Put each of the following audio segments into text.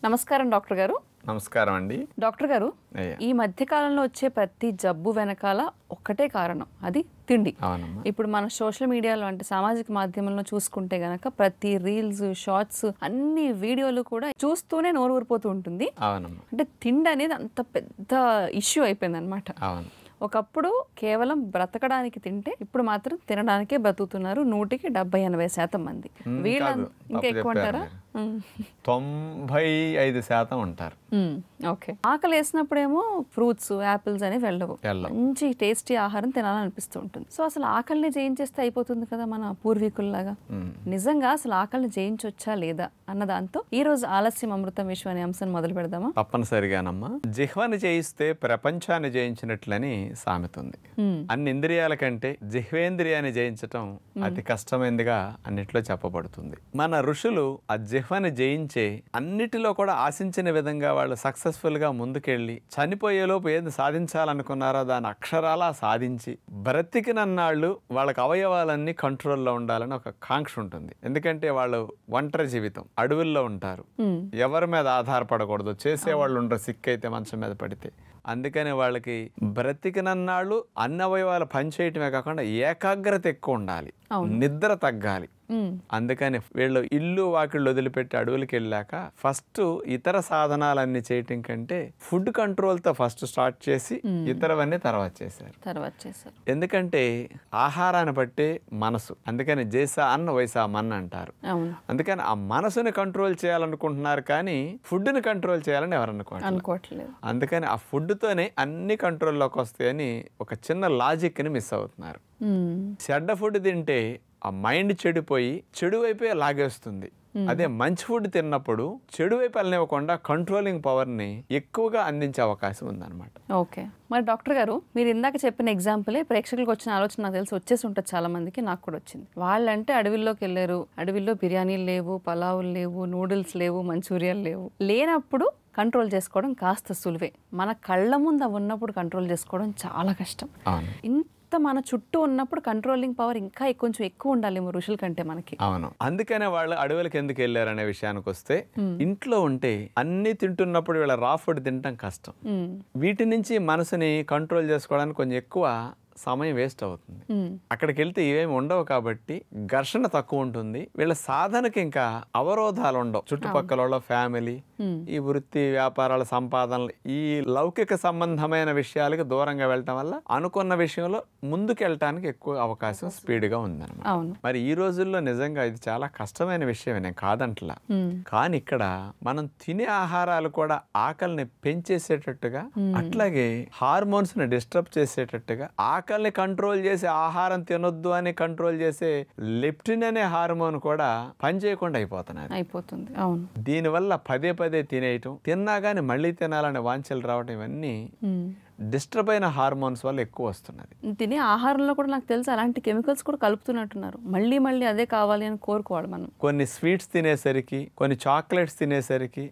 నమస్కారం డాక్టర్ గారు. నమస్కారం అండి. డాక్టర్ గారు, ఈ మధ్య కాలంలో వచ్చే ప్రతి జబ్బు వెనకాల ఒక్కటే కారణం, అది తిండి. ఇప్పుడు మన సోషల్ మీడియాలో అంటే సామాజిక మాధ్యమంలో చూసుకుంటే గనక ప్రతి రీల్స్, షార్ట్స్, అన్ని వీడియోలు కూడా చూస్తూనే నోరు ఊరిపోతూ ఉంటుంది. అంటే తిండి అనేది అంత పెద్ద ఇష్యూ అయిపోయింది అనమాట. ఒకప్పుడు కేవలం బ్రతకడానికి తింటే, ఇప్పుడు మాత్రం తినడానికే బ్రతుకుతున్నారు 100-70-80% మంది. వీళ్ళ ఇంకా ఎక్కువ అంటారా? 95% ఉంటారు. ఓకే. ఆకలి వేసినప్పుడేమో ఫ్రూట్స్, యాపిల్స్ అని వెళ్ళవు, మంచి టేస్టీ ఆహారం తినాలనిపిస్తూ ఉంటుంది. సో అసలు ఆకలిని జయించేస్తే అయిపోతుంది కదా మన పూర్వీకుల్లాగా. నిజంగా అసలు ఆకలిని జయించొచ్చా లేదా అన్న దాంతో ఈ రోజు ఆలస్యం అమృతం విశ్వం అనే అంశం మొదలు పెడదామా? తప్పనిసరిగానమ్మా. జిహ్వని జయిస్తే ప్రపంచాన్ని జయించినట్లని సామెత ఉంది. అన్ని ఇంద్రియాల కంటే జిహ్వేంద్రియాన్ని జయించటం అతి కష్టమైనదిగా అన్నిట్లో చెప్పబడుతుంది. మన ఋషులు ఆ జిహ్వని జయించే అన్నిటిలో కూడా ఆశించిన విధంగా వాళ్ళు సక్సెస్ఫుల్ గా ముందుకెళ్ళి చనిపోయేలోపు ఏది సాధించాలనుకున్నారో దాన్ని అక్షరాలా సాధించి బ్రతికినన్నాళ్ళు వాళ్ళకి అవయవాలన్నీ కంట్రోల్లో ఉండాలని ఒక కాంక్ష ఉంటుంది. ఎందుకంటే వాళ్ళు ఒంటరి జీవితం, అడవుల్లో ఉంటారు, ఎవరి మీద ఆధారపడకూడదు, చేసేవాళ్ళు ఉండరు సిక్కైతే మంచం మీద పడితే. అందుకని వాళ్ళకి బ్రతికినన్నాళ్ళు అన్ని అవయవాలు పనిచేయటమే కాకుండా ఏకాగ్రత ఎక్కువ ఉండాలి, నిద్ర తగ్గాలి. అందుకని వీళ్ళు ఇల్లు వాకిళ్ళు వదిలిపెట్టి అడవులకి వెళ్ళాక ఫస్ట్ ఇతర సాధనాలన్నీ చేయటం కంటే ఫుడ్ కంట్రోల్ తో ఫస్ట్ స్టార్ట్ చేసి ఇతరవన్నీ తర్వాత చేశారు. ఎందుకంటే ఆహారాన్ని బట్టే మనసు. అందుకని జైసా అన్న వైసా మన్ అంటారు. అందుకని ఆ మనసుని కంట్రోల్ చేయాలనుకుంటున్నారు కానీ ఫుడ్ ని కంట్రోల్ చేయాలని ఎవరు అనుకోవట్లేదు. అందుకని ఆ ఫుడ్ తోనే అన్ని కంట్రోల్లోకి వస్తాయని ఒక చిన్న లాజిక్ ని మిస్ అవుతున్నారు. చెడ్డ ఫుడ్ తింటే ఆ మైండ్ చెడిపోయి చెడు వైపే లాగేస్తుంది. అదే మంచి ఫుడ్ తిన్నప్పుడు చెడు వైపు వెళ్ళనివ్వకుండా కంట్రోలింగ్ పవర్ ని ఎక్కువగా అందించే అవకాశం ఉందన్నమాట. ఓకే. మరి డాక్టర్ గారు, మీరు ఇందాక చెప్పిన ఎగ్జాంపులే ప్రేక్షకులకు వచ్చిన ఆలోచన నాకు తెలిసి వచ్చేసి ఉంటుంది చాలా మందికి, నాకు కూడా వచ్చింది. వాళ్ళంటే అడవిలోకి వెళ్ళారు, అడవిలో బిర్యానీలు లేవు, పలావులు లేవు, నూడిల్స్ లేవు, మంచూరియాలు లేవు. లేనప్పుడు కంట్రోల్ చేసుకోవడం కాస్త సులువే, మన కళ్ళ ముందు అవి ఉన్నప్పుడు కంట్రోల్ చేసుకోవడం చాలా కష్టం. మన చుట్టూ ఉన్నప్పుడు కంట్రోలింగ్ పవర్ ఇంకా కొంచెం ఎక్కువ ఉండాలి ఋషుల కంటే మనకి. అవును. అందుకనే వాళ్ళు అడవులకు ఎందుకు వెళ్ళారనే విషయానికి వస్తే, ఇంట్లో ఉంటే అన్ని తింటున్నప్పుడు వీళ్ళ రా ఫుడ్ తినటం కష్టం. వీటి నుంచి మనసుని కంట్రోల్ చేసుకోవడానికి కొంచెం ఎక్కువ సమయం వేస్ట్ అవుతుంది. అక్కడికి వెళ్తే ఏమేమి ఉండవు కాబట్టి ఘర్షణ తక్కువ ఉంటుంది. వీళ్ళ సాధనకి ఇంకా అవరోధాలు ఉండవు. చుట్టుపక్కల ఫ్యామిలీ, ఈ వృత్తి వ్యాపారాల సంపాదనలు, ఈ లౌకిక సంబంధమైన విషయాలకు దూరంగా వెళ్ళటం వల్ల అనుకున్న విషయంలో ముందుకు వెళ్ళటానికి ఎక్కువ అవకాశం స్పీడ్గా ఉందన్నమాట. మరి ఈ రోజుల్లో నిజంగా ఇది చాలా కష్టమైన విషయమే, నేను కాదంటలా. కానీ ఇక్కడ మనం తినే ఆహారాలు కూడా ఆకలిని పెంచేసేటట్టుగా, అట్లాగే హార్మోన్స్ ని డిస్టర్బ్ చేసేటట్టుగా, ఆకలిని కంట్రోల్ చేసి ఆహారం తినొద్దు అని కంట్రోల్ చేసే లెప్టిన్ అనే హార్మోన్ కూడా పనిచేయకుండా అయిపోతుంది. దీనివల్ల పదే పదే తినేయటం, తిన్నా గానీ మళ్ళీ తినాలనే వాంఛలు రావటం, ఇవన్నీ డిస్టర్బ్ అయిన హార్మోన్స్ వల్ల ఎక్కువ వస్తున్నది. తినే ఆహారంలో కూడా నాకు తెలుసు అలాంటి కెమికల్స్ కూడా కలుపుతున్నట్టున్నారు. మళ్ళీ మళ్ళీ అదే కావాలి అని కోరుకోవాలి మనం. కొన్ని స్వీట్స్ తినేసరికి, కొన్ని చాక్లెట్స్ తినేసరికి,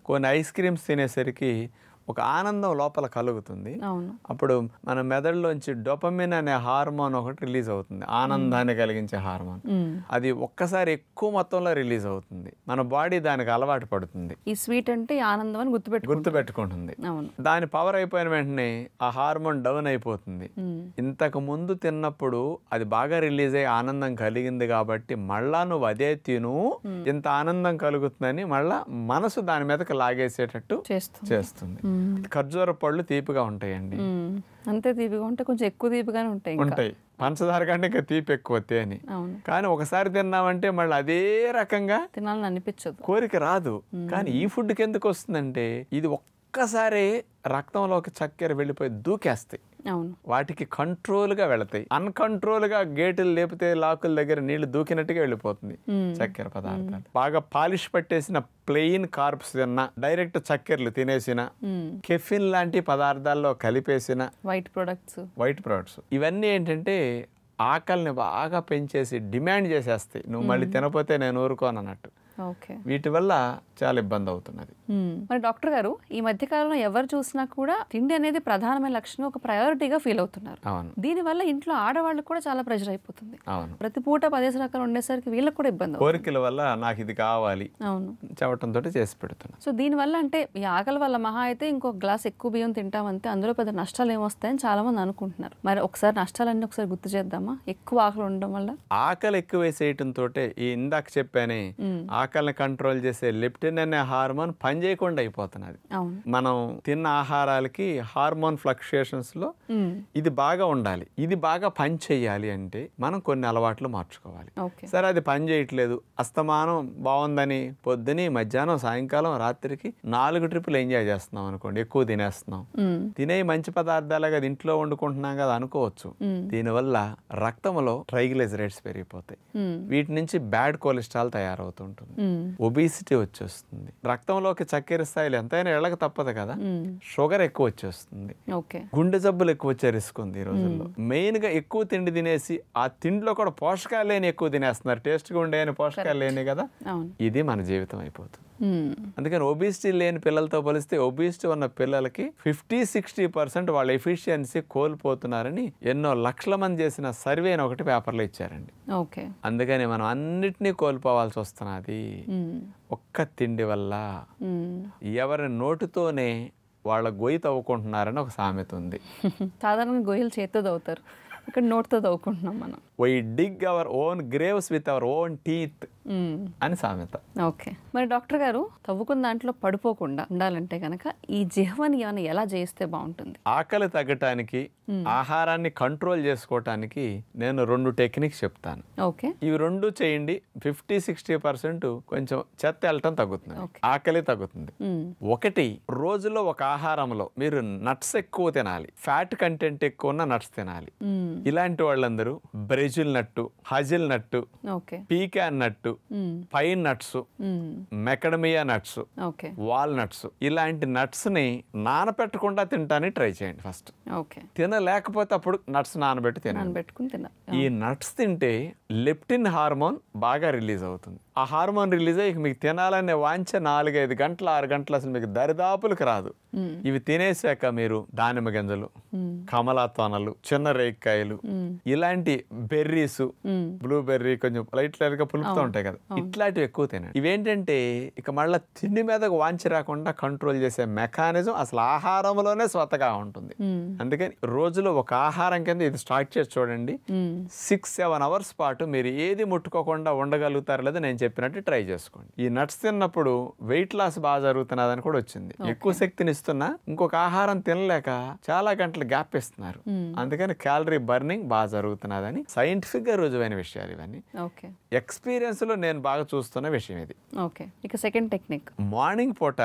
కొన్ని ఐస్ క్రీమ్స్ తినేసరికి ఒక ఆనందం లోపల కలుగుతుంది. అప్పుడు మన మెదడులోంచి డోపమిన్ అనే హార్మోన్ ఒకటి రిలీజ్ అవుతుంది, ఆనందాన్ని కలిగించే హార్మోన్. అది ఒక్కసారి ఎక్కువ మొత్తంలో రిలీజ్ అవుతుంది, మన బాడీ దానికి అలవాటు పడుతుంది. ఈ స్వీట్ అంటే ఆనందం అని గుర్తుపెట్టుకుంటుంది. దాని పవర్ అయిపోయిన వెంటనే ఆ హార్మోన్ డౌన్ అయిపోతుంది. ఇంతకు ముందు తిన్నప్పుడు అది బాగా రిలీజ్ అయ్యి ఆనందం కలిగింది కాబట్టి మళ్ళా నువ్వు అదే తిను, ఇంత ఆనందం కలుగుతుందని మళ్ళా మనసు దాని మీదకి లాగేసేటట్టు చేస్తుంది. ఖర్జూర పళ్ళు తీపిగా ఉంటాయండి, అంతే తీపిగా ఉంటాయి, కొంచెం ఎక్కువ తీపిగానే ఉంటాయి. పంచదార కంటే ఇంకా తీపి ఎక్కువ తేని. కానీ ఒకసారి తిన్నామంటే మళ్ళీ అదే రకంగా తినాలని అనిపించదు, కోరిక రాదు. కానీ ఈ ఫుడ్కి ఎందుకు వస్తుందంటే, ఇది ఒక్కసారి రక్తంలోకి చక్కెర వెళ్ళిపోయి దూకేస్తాయి, వాటికి కంట్రోల్ గా వెళతాయి. అన్కంట్రోల్ గా గేటులు లేపితే లాకుల దగ్గర నీళ్లు దూకినట్టుగా వెళ్ళిపోతుంది చక్కెర పదార్థాలు. బాగా పాలిష్ పట్టేసిన ప్లెయిన్ కార్బ్స్ తిన్నా, డైరెక్ట్ చక్కెరలు తినేసిన, కెఫిన్ లాంటి పదార్థాల్లో కలిపేసిన వైట్ ప్రొడక్ట్స్, ఇవన్నీ ఏంటంటే ఆకలిని బాగా పెంచేసి డిమాండ్ చేసేస్తాయి. నువ్వు మళ్ళీ తినపోతే నేను ఊరుకోనన్నట్టు. ఓకే. వీటి వల్ల చాలా ఇబ్బంది అవుతున్నది. మరి డాక్టర్ గారు, ఈ మధ్య కాలంలో ఎవరు చూసినా కూడా తిండి అనేది ప్రధానమైన లక్షణం, ఒక ప్రయారిటీగా ఫీల్ అవుతున్నారు. అవును. దీనివల్ల ఇంట్లో ఆడవాళ్ళకి కూడా చాలా ప్రెషర్ అయిపోతుంది. అవును. ప్రతి పూట 10 రకాలు ఉండేసరికి వీళ్ళకి కూడా ఇబ్బంది అవుతుంది. కోరికల వల్ల నాకు ఇది కావాలి అవును చెప్పడంతో చేసి పెడుతున్నా. సో దీనివల్ల అంటే ఈ ఆకలి వల్ల మహా అయితే ఇంకో గ్లాస్ ఎక్కువ బియ్యం తింటామంటే అందులో పెద్ద నష్టాలు ఏమొస్తాయని చాలా మంది అనుకుంటున్నారు. మరి ఒకసారి నష్టాలన్నీ ఒకసారి గుర్తు చేద్దామా? ఎక్కువ ఆకలి ఉండడం వల్ల ఆకలి ఎక్కువ వేసేయటంతో ఈ ఇందాక చెప్పానే ఆకలిని కంట్రోల్ చేసే లెప్టిన్ అనే హార్మోన్ పని చేయకుండా అయిపోతున్నది. మనం తిన్న ఆహారాలకి హార్మోన్ ఫ్లక్చుయేషన్స్ లో ఇది బాగా ఉండాలి. ఇది బాగా పని చేయాలి అంటే మనం కొన్ని అలవాట్లు మార్చుకోవాలి. సరే అది పని చేయట్లేదు, అస్తమానం బాగుందని పొద్దుని మధ్యాహ్నం సాయంకాలం రాత్రికి 4 ట్రిప్పులు ఎంజాయ్ చేస్తున్నాం అనుకోండి, ఎక్కువ తినేస్తున్నాం, తినే మంచి పదార్థాలు కదా ఇంట్లో వండుకుంటున్నాం కదా అనుకోవచ్చు. దీనివల్ల రక్తంలో ట్రైగ్లిజరైడ్స్ పెరిగిపోతాయి. వీటి నుంచి బ్యాడ్ కొలెస్ట్రాల్ తయారవుతుంటుంది, ఒబిసిటీ వచ్చేస్తుంది, రక్తంలోకి చక్కెర స్థాయిలు ఎంతైనా ఎళ్ళక తప్పదు కదా, షుగర్ ఎక్కువ వచ్చేస్తుంది, గుండె జబ్బులు ఎక్కువ వచ్చే రిస్క్ ఉంది ఈ రోజుల్లో. మెయిన్ గా ఎక్కువ తిండి తినేసి ఆ తిండిలో కూడా పోషకాలు లేని ఎక్కువ తినేస్తున్నారు. టేస్ట్ గా ఉండే పోషకాలు లేని కదా, ఇది మన జీవితం అయిపోతుంది. అందుకని ఒబిసిటీ లేని పిల్లలతో పోలిస్తే ఒబిసిటీ ఉన్న పిల్లలకి 50-60% వాళ్ళ ఎఫిషియన్సీ కోల్పోతున్నారని ఎన్నో లక్షల మంది చేసిన సర్వే అని ఒకటి పేపర్లో ఇచ్చారండి. అందుకని మనం అన్నిటినీ కోల్పోవాల్సి వస్తున్నది ఒక్క తిండి వల్ల. ఎవరి నోటితోనే వాళ్ళ గొయ్యి తవ్వుకుంటున్నారని ఒక సామెత ఉంది. సాధారణంగా గొయ్యలు చేత్తో తవ్వుతారు, ఇక్కడ నోటితో తవ్వుకుంటున్నాం మనం. We dig our own graves with our own teeth అని సామెత. ఓకే. మరి డాక్టర్ గారు, తవ్వుకున్న దాంట్లో పడిపోకుండా ఉండాలంటే కనుక ఈ జిహ్వని ఏమైనా ఎలా చేస్తే బాగుంటుంది? ఆకలి తగ్గటానికి, ఆహారాన్ని కంట్రోల్ చేసుకోవటానికి నేను 2 టెక్నిక్స్ చెప్తాను. ఇవి 2 చేయండి, 50-60% కొంచెం చెత్త వెళ్ళటం తగ్గుతుంది, ఆకలి తగ్గుతుంది. ఒకటి, రోజులో ఒక ఆహారంలో మీరు నట్స్ ఎక్కువ తినాలి, ఫ్యాట్ కంటెంట్ ఎక్కువ ఉన్న నట్స్ తినాలి. ఇలాంటి వాళ్ళందరూ Brazil nut, hazel nut, pecan nut, pine nuts, macadamia nuts, walnuts, ఇలాంటి నట్స్ ని నానబెట్టకుండా తినడానికి ట్రై చేయండి ఫస్ట్. తినలేకపోతే అప్పుడు నట్స్ నానబెట్టి తినండి. ఈ నట్స్ తింటే లెప్టిన్ హార్మోన్ బాగా రిలీజ్ అవుతుంది. ఆ హార్మోన్ రిలీజ్ అయ్యి మీకు తినాలనే వాంఛ 4-5 గంటలు 6 గంటలు అసలు మీకు దరిదాపులకు రాదు. ఇవి తినేసాక మీరు దానిమ్మ గింజలు, కమలా తొనలు, చిన్న రేగికాయలు, ఇలాంటి బెర్రీస్, బ్లూబెర్రీ కొంచెం లైట్ గా పులుపుతూ ఉంటాయి కదా, ఇట్లాంటివి ఎక్కువ తినండి. ఇవేంటంటే ఇక మళ్ళీ తిండి మీద వాంఛ రాకుండా కంట్రోల్ చేసే మెకానిజం అసలు ఆహారంలోనే స్వతగా ఉంటుంది. అందుకని రోజులో ఒక ఆహారం కింద ఇది స్టార్ట్ చేసి చూడండి. 6-7 అవర్స్ పాటు మీరు ఏది ముట్టుకోకుండా ఉండగలుగుతారు లేదా నేను చెప్పినట్టు ట్రై చేసుకోండి. ఈ నట్స్ తిన్నప్పుడు వెయిట్ లాస్ బాగా జరుగుతున్నదని కూడా వచ్చింది. ఎక్కువ శక్తిని ఇస్తున్నా ఇంకొక ఆహారం తినలేక చాలా గంటలు గ్యాప్ ఇస్తున్నారు. అందుకని క్యాలరీ బర్నింగ్ బాగా జరుగుతున్నదని సైంటిఫిక్ గా రుజువైన విషయాలు ఇవన్నీ. ఎక్స్పీరియన్స్ లో నేను బాగా చూస్తున్న విషయం ఇది. ఇక సెకండ్ టెక్నిక్, మార్నింగ్ పూట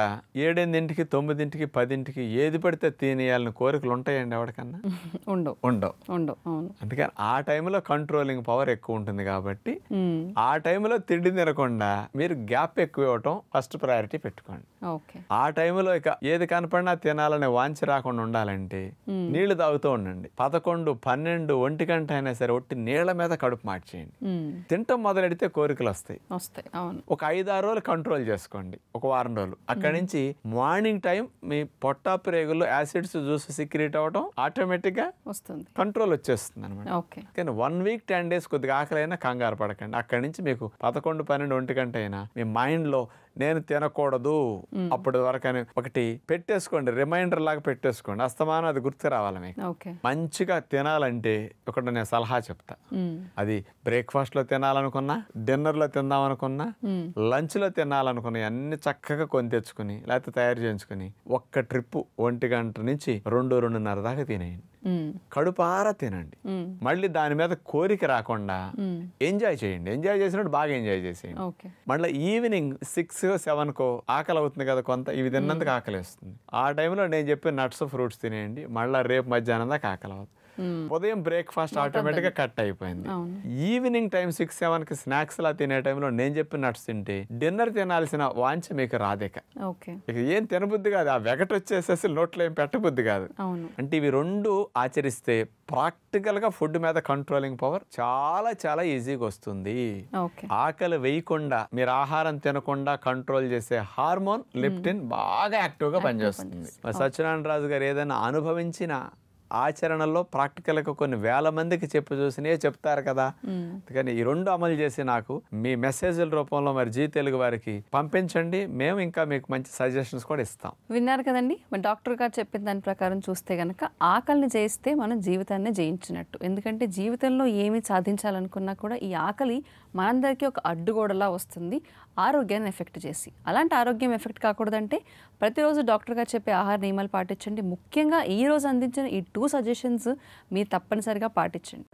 7-8కి 9కి 10కి ఏది పడితే తినేయాలని కోరికలు ఉంటాయండి ఎవరికన్నా? ఉండవు. అందుకని ఆ టైంలో కంట్రోలింగ్ పవర్ ఎక్కువ ఉంటుంది కాబట్టి ఆ టైంలో తిండి తినకుండా మీరు గ్యాప్ ఎక్కువ ఇవ్వటం ఫస్ట్ ప్రయారిటీ పెట్టుకోండి. ఆ టైంలో ఇక ఏది కనపడినా తినాలనే వాంఛ రాకుండా ఉండాలంటే నీళ్లు తాగుతూ ఉండండి. 11, 12, 1 గంట అయినా సరే ఒట్టి నీళ్ల మీద కడుపు మార్చేయండి. తింటం మొదలెడితే కోరికలు వస్తాయి. ఒక 5-6 రోజులు కంట్రోల్ చేసుకోండి, ఒక వారం రోజులు. అక్కడి నుంచి మార్నింగ్ టైం మీ పొట్ట ప్రేగుల్లో యాసిడ్స్ జ్యూస్ సీక్రెట్ అవ్వడం ఆటోమేటిక్ గా వస్తుంది, కంట్రోల్ వచ్చేస్తుంది అనమాట. కానీ 1 వీక్ 10 డేస్ కొద్దిగా ఆకలైనా కంగారు పడకండి. అక్కడి నుంచి మీకు 11, 12, 1 గంట అయినా మీ మైండ్ లో నేను తినకూడదు అప్పటి వరకు అని ఒకటి పెట్టేసుకోండి, రిమైండర్ లాగా పెట్టేసుకోండి. అస్తమానం అది గుర్తు రావాలి మీకు. మంచిగా తినాలంటే ఒకటి నేను సలహా చెప్తా. అది బ్రేక్ఫాస్ట్ లో తినాలనుకున్నా, డిన్నర్ లో తిందాం అనుకున్నా, లంచ్ లో తినాలనుకున్నా అన్ని చక్కగా కొని తెచ్చుకుని లేకపోతే తయారు చేయించుకుని ఒక్క ట్రిప్ 1 గంట నుంచి 2-2:30 దాకా తినేయండి. కడుపారా తినండి. మళ్ళీ దాని మీద కోరిక రాకుండా ఎంజాయ్ చేయండి. ఎంజాయ్ చేసినట్టు బాగా ఎంజాయ్ చేసేయండి. మళ్ళీ ఈవినింగ్ 6-7కో ఆకలి అవుతుంది కదా కొంత, ఇవి తిన్నందుకు ఆకలి వేస్తుంది. ఆ టైంలో నేను చెప్పిన నట్స్ ఫ్రూట్స్ తినేయండి. మళ్ళీ రేపు మధ్యాహ్నం దాకా ఆకలి అవుతుంది. ఉదయం బ్రేక్ఫాస్ట్ ఆటోమేటిక్ గా కట్ అయిపోయింది. ఈవినింగ్ టైం 6-7కి స్నాక్స్ లా తినే టైంలో నేను చెప్పిన నట్స్ తింటే డిన్నర్ తినాల్సిన వాంఛ మీకు రాదేక. ఇక ఏం తినబుద్ధి కాదు, ఆ వెగట వచ్చేసేసి నోట్లో ఏం పెట్టబుద్ధి కాదు. అంటే ఇవి రెండు ఆచరిస్తే ప్రాక్టికల్ గా ఫుడ్ మీద కంట్రోలింగ్ పవర్ చాలా చాలా ఈజీగా వస్తుంది. ఆకలి వేయకుండా మీరు ఆహారం తినకుండా కంట్రోల్ చేసే హార్మోన్ లెప్టిన్ బాగా యాక్టివ్ గా పనిచేస్తుంది. సత్యనారాయణ రాజు గారు ఏదైనా అనుభవించిన ఆచరణలో ప్రాక్టికల్గా కొన్ని వేల మందికి చూసినే చెప్తారు కదా. కానీ ఈ రెండు అమలు చేసి నాకు మీ మెసేజ్ల రూపంలో మరి జీ తెలుగు వారికి పంపించండి, మేము ఇంకా మీకు మంచి సజెషన్స్ కూడా ఇస్తాం. విన్నారు కదండి, మరి డాక్టర్ గారు చెప్పిన దాని ప్రకారం చూస్తే కనుక ఆకలిని జయిస్తే మనం జీవితాన్ని జయించినట్టు. ఎందుకంటే జీవితంలో ఏమి సాధించాలనుకున్నా కూడా ఈ ఆకలి మనందరికీ ఒక అడ్డుగోడలా వస్తుంది, ఆరోగ్యాన్ని ఎఫెక్ట్ చేసి. అలాంటి ఆరోగ్యం ఎఫెక్ట్ కాకూడదంటే ప్రతిరోజు డాక్టర్ గారు చెప్పే ఆహార నియమాలు పాటించండి. ముఖ్యంగా ఈ రోజు అందించిన ఈ 2 సజెషన్స్ మీరు తప్పనిసరిగా పాటించండి.